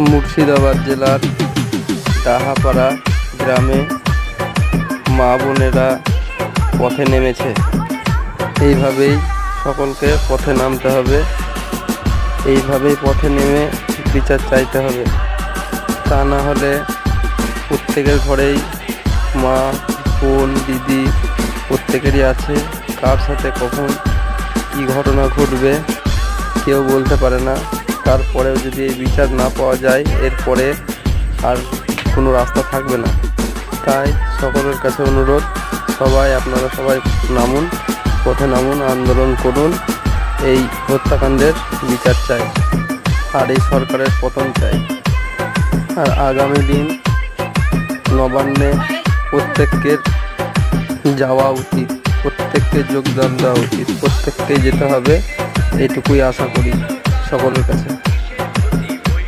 মুর্শিদাবাদ জেলার ডাহাপাড়া গ্রামে মা বোনেরা পথে নেমেছে। এইভাবেই সকলকে পথে নামতে হবে, এইভাবেই পথে নেমে বিচার চাইতে হবে। তা না হলে প্রত্যেকের ঘরেই মা, বোন, দিদি প্রত্যেকেরই আছে। কার সাথে কখন কী ঘটনা ঘটবে কেউ বলতে পারে না। তারপরেও যদি এই বিচার না পাওয়া যায়, এরপরে আর কোনো রাস্তা থাকবে না। তাই সকলের কাছে অনুরোধ, আপনারা সবাই নামুন, পথে নামুন, আন্দোলন করুন। এই হত্যাকাণ্ডের বিচার চাই আর এই সরকারের পতন চাই। আর আগামী দিন নবান্নে প্রত্যেকের যাওয়া উচিত, প্রত্যেককে যোগদান দেওয়া উচিত, প্রত্যেককেই যেতে হবে। এইটুকুই আশা করি সকলের কাছে।